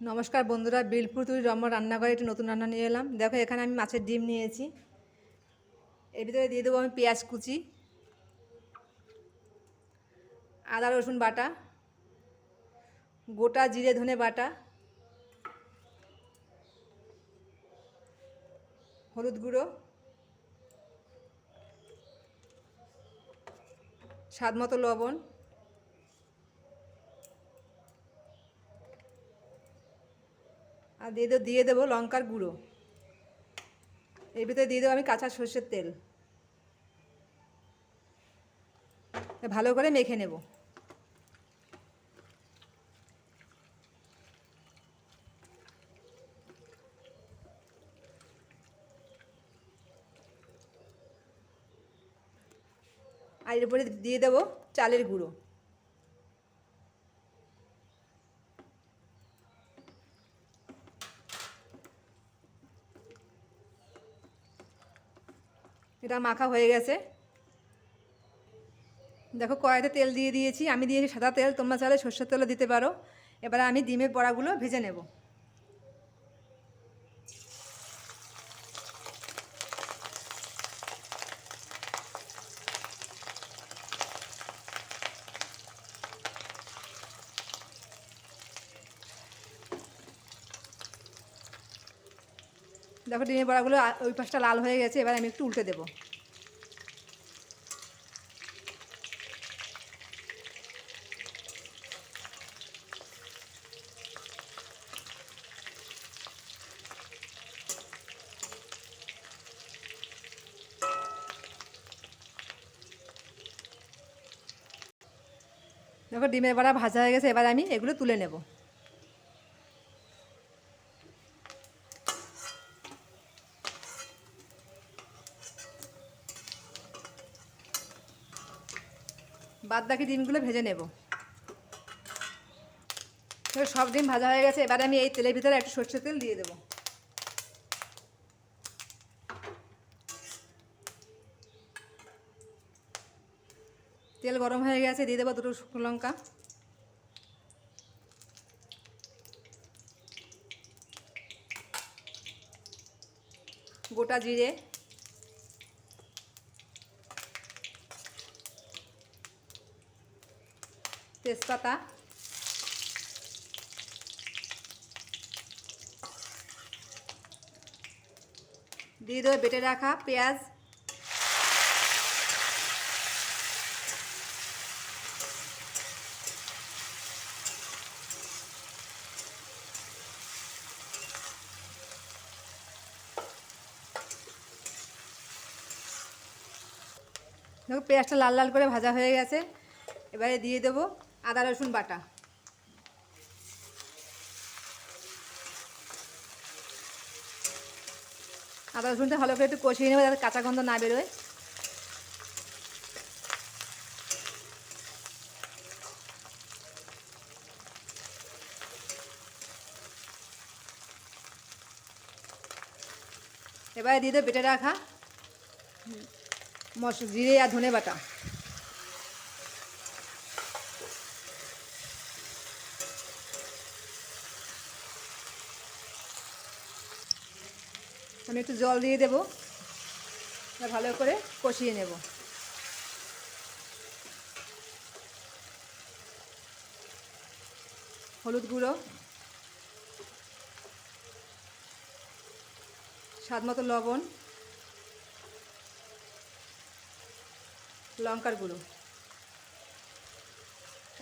নমস্কার বন্ধুরা, বিলপুর তুই রম্য রান্নাঘরে একটি নতুন রান্না নিয়ে এলাম। দেখো, এখানে আমি মাছের ডিম নিয়েছি। এর ভিতরে দিয়ে দেবো আমি পেঁয়াজ কুচি, আদা রসুন বাটা, গোটা জিরে ধনে বাটা, হলুদ গুঁড়ো, স্বাদ মতো লবণ, আর দিয়ে দেবো লঙ্কার গুঁড়ো। এর ভিতরে দিয়ে দেবো আমি কাঁচা সর্ষের তেল। ভালো করে মেখে নেব। আর এর উপরে দিয়ে দেবো চালের গুঁড়ো। এটা মাখা হয়ে গেছে। দেখো, কড়াইতে তেল দিয়ে দিয়েছি। আমি দিয়েছি সাদা তেল, তোমরা চাইলে সর্ষের তেলও দিতে পারো। এবারে আমি ডিমের বড়াগুলো ভেজে নেব। দেখো, ডিমের বড়াগুলো ওই পাশটা লাল হয়ে গেছে। এবার আমি একটু উল্টে দেবো। দেখো, ডিমের বড়া ভাজা হয়ে গেছে। এবার আমি এগুলো তুলে নেব। বাদ বাকি ডিমগুলো ভেজে নেব। সব ডিম ভাজা হয়ে গেছে। এবার আমি এই তেলের ভিতরে একটু সরষের তেল দিয়ে দেবো। তেল গরম হয়ে গেছে, দিয়ে দেবো দুটো শুকনো লঙ্কা, গোটা জিরে, তেজপাতা, দিয়ে দেবো বেটে রাখা পেঁয়াজ, দেখো পেঁয়াজটা লাল লাল করে ভাজা হয়ে গেছে। এবারে দিয়ে দেবো আদা রসুন বাটা। আদা রসুনটা ভালো করে একটু কষিয়ে নেবো যাতে কাঁচা গন্ধ না বেরোয়। এবারে দিয়ে দেবো বেটে রাখা জিরে আর ধনে বাটা। আমি একটু জল দিয়ে দেবো, ভালো করে কষিয়ে নেব। হলুদ গুঁড়ো, স্বাদ মতো লবণ, লঙ্কার গুঁড়ো।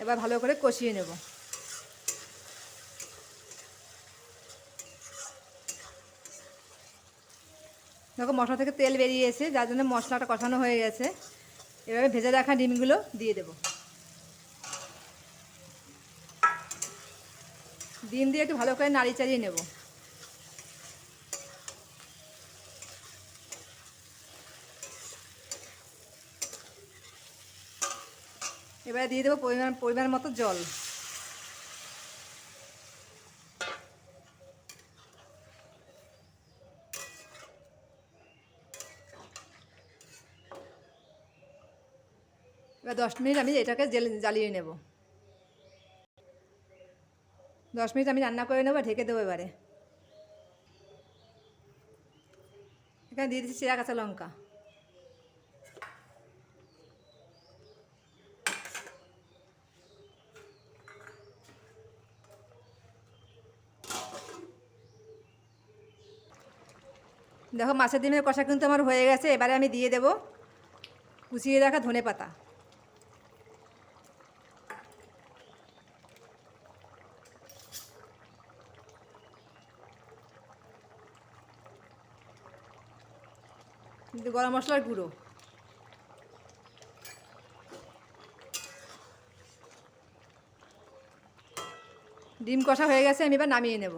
এবার ভালো করে কষিয়ে নেব। দেখো, মশলা থেকে তেল বেরিয়ে এসে, যার জন্য মশলাটা কষানো হয়ে গেছে। এভাবে ভেজে রাখা ডিমগুলো দিয়ে দেব। ডিম দিয়ে একটু ভালো করে নাড়ি চাড়িয়ে নেব। এবারে দিয়ে দেবো পরিমাণ মতো জল। এবার 10 মিনিট আমি এটাকে জ্বালিয়ে নেব। 10 মিনিট আমি রান্না করে নেবো, ঢেকে দেবো এবারে। এখানে দিয়ে দিচ্ছি চেরা কাঁচা লঙ্কা। দেখো মাছের ডিমের কষা কিন্তু আমার হয়ে গেছে। এবারে আমি দিয়ে দেবো কুচিয়ে রাখা ধনে পাতা। গরম মশলার গুঁড়ো। ডিম কষা হয়ে গেছে, আমি এবার নামিয়ে নেব।